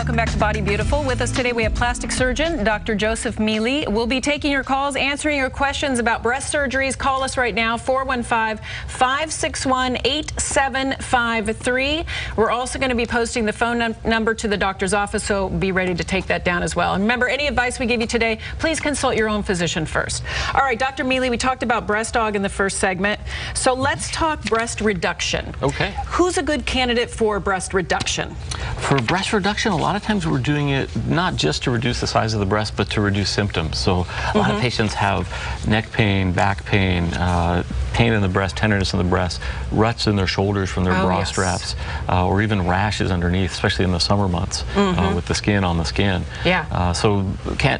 Welcome back to Body Beautiful. With us today, we have plastic surgeon Dr. Joseph Mealy. We'll be taking your calls, answering your questions about breast surgeries. Call us right now, 415-561-8753. We're also going to be posting the phone number to the doctor's office, so be ready to take that down as well. And remember, any advice we give you today, please consult your own physician first. All right, Dr. Mealy, we talked about breast aug in the first segment, so let's talk breast reduction. Okay. Who's a good candidate for breast reduction? For breast reduction, a lot of times we're doing it not just to reduce the size of the breast, but to reduce symptoms. So a lot of patients have neck pain, back pain, pain in the breast, tenderness in the breast, ruts in their shoulders from their bra straps, or even rashes underneath, especially in the summer months with the skin on the skin. Yeah. So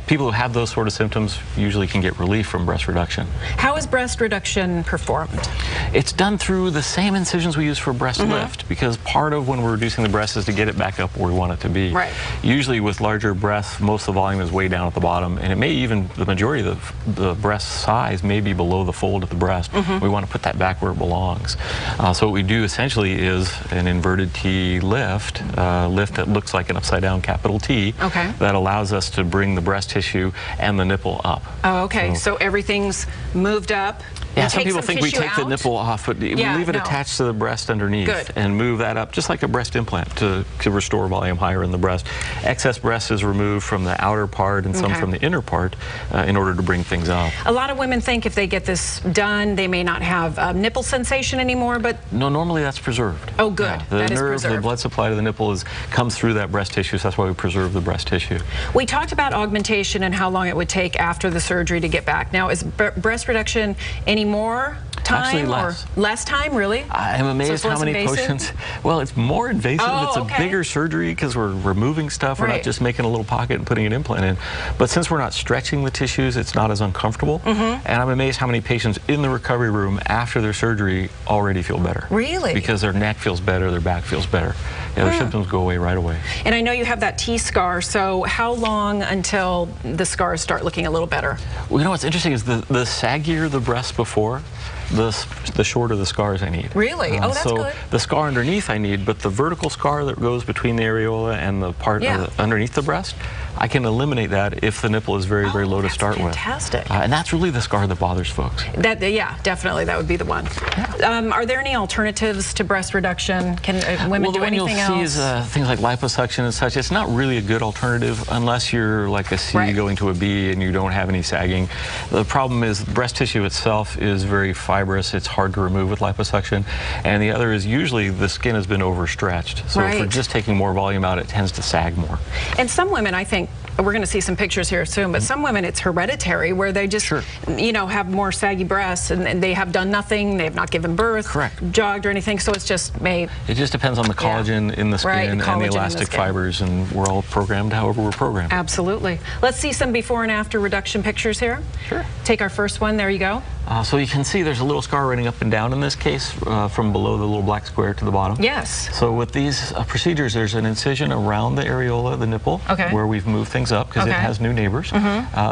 people who have those sort of symptoms usually can get relief from breast reduction. How is breast reduction performed? It's done through the same incisions we use for breast lift, because part of when we're reducing the breast is to get it back up where we want it to be. Right. Usually with larger breasts, most of the volume is way down at the bottom, and it may even, the majority of the breast size may be below the fold of the breast. We want to put that back where it belongs. So what we do essentially is an inverted T lift, lift that looks like an upside down capital T, that allows us to bring the breast tissue and the nipple up. Oh, okay. So everything's moved up. Yeah, some people think we take the nipple off, but we leave it attached to the breast underneath and move that up, just like a breast implant, to restore volume higher in the breast. Excess breast is removed from the outer part and some from the inner part in order to bring things up. A lot of women think if they get this done, they may not have nipple sensation anymore, but... No, normally that's preserved. Oh, good. Yeah, the nerve, the blood supply to the nipple comes through that breast tissue, so that's why we preserve the breast tissue. We talked about augmentation and how long it would take after the surgery to get back. Now, is breast reduction any more time or less time, really? I'm amazed how many patients. Well, it's more invasive. It's a bigger surgery because we're removing stuff. We're not just making a little pocket and putting an implant in. But since we're not stretching the tissues, it's not as uncomfortable. And I'm amazed how many patients in the recovery room after their surgery already feel better. Really? Because their neck feels better, their back feels better. Yeah, their symptoms go away right away. And I know you have that T-scar, so how long until the scars start looking a little better? Well, you know what's interesting is the saggier the breast before, the shorter the scars I need. Really? Oh, that's good. So the scar underneath I need, but the vertical scar that goes between the areola and the part underneath the breast, I can eliminate that if the nipple is very, very low to start with. Fantastic. And that's really the scar that bothers folks. Yeah, definitely, that would be the one. Are there any alternatives to breast reduction? Can women do anything else? Well, the one you'll see is things like liposuction and such. It's not really a good alternative unless you're like a C going to a B and you don't have any sagging. The problem is breast tissue itself is very fibrous. It's hard to remove with liposuction. And the other is usually the skin has been overstretched. So if we're just taking more volume out, it tends to sag more. And some women, I think, we're going to see some pictures here soon, but some women it's hereditary where they just, you know, have more saggy breasts and they have done nothing, they have not given birth, jogged or anything, so it's just It just depends on the collagen in the skin and the elastic fibers, and we're all programmed however we're programmed. Absolutely. Let's see some before and after reduction pictures here. Sure. Take our first one, there you go. So you can see there's a little scar running up and down in this case from below the little black square to the bottom. Yes. So with these procedures, there's an incision around the areola, the nipple, where we've moved things up because it has new neighbors.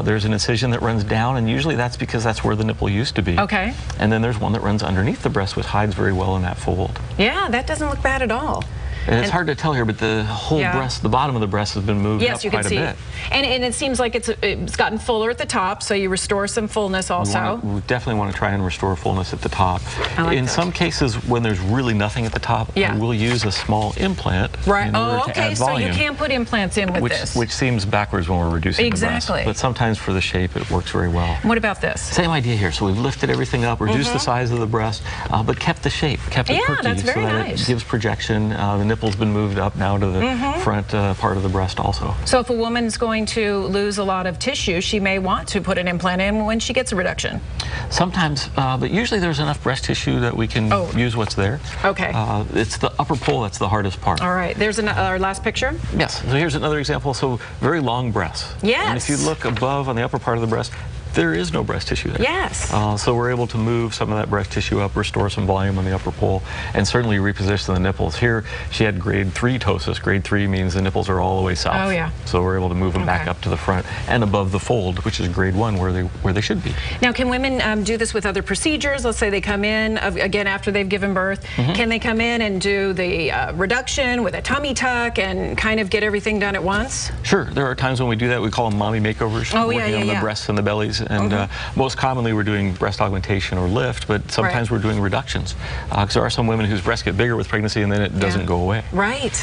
There's an incision that runs down, and usually that's because that's where the nipple used to be. And then there's one that runs underneath the breast, which hides very well in that fold. Yeah, that doesn't look bad at all. And it's hard to tell here, but the whole breast, the bottom of the breast has been moved up quite a bit. And it seems like it's gotten fuller at the top, so you restore some fullness also. We definitely want to try and restore fullness at the top. In some cases, when there's really nothing at the top, we'll use a small implant in order to add volume. So you can put implants in with this. Which seems backwards when we're reducing the breast. But sometimes for the shape, it works very well. What about this? Same idea here. So we've lifted everything up, reduced the size of the breast, but kept the shape, kept it perky, so that it gives projection. The nipple's been moved up now to the front part of the breast also. So if a woman's going to lose a lot of tissue, she may want to put an implant in when she gets a reduction. Sometimes, but usually there's enough breast tissue that we can use what's there. It's the upper pole that's the hardest part. All right, there's our last picture. Yes, so here's another example. So very long breasts. Yes. And if you look above on the upper part of the breast, There is no breast tissue there. Yes. So we're able to move some of that breast tissue up, restore some volume on the upper pole, and certainly reposition the nipples. Here, she had grade 3 ptosis. Grade 3 means the nipples are all the way south. Oh, yeah. So we're able to move them back up to the front and above the fold, which is grade 1, where they should be. Now, can women do this with other procedures? Let's say they come in, again, after they've given birth. Can they come in and do the reduction with a tummy tuck and kind of get everything done at once? Sure. There are times when we do that. We call them mommy makeovers, working on the breasts and the bellies. And most commonly, we're doing breast augmentation or lift, but sometimes we're doing reductions. Because there are some women whose breasts get bigger with pregnancy and then it doesn't go away. Right.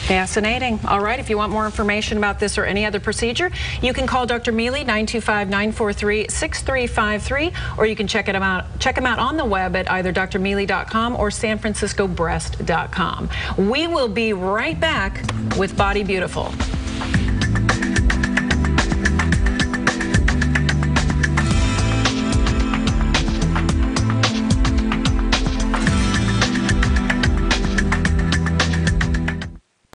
Fascinating. All right, if you want more information about this or any other procedure, you can call Dr. Mealy, 925-943-6353, or you can check him out on the web at either drmealy.com or sanfranciscobreast.com. We will be right back with Body Beautiful.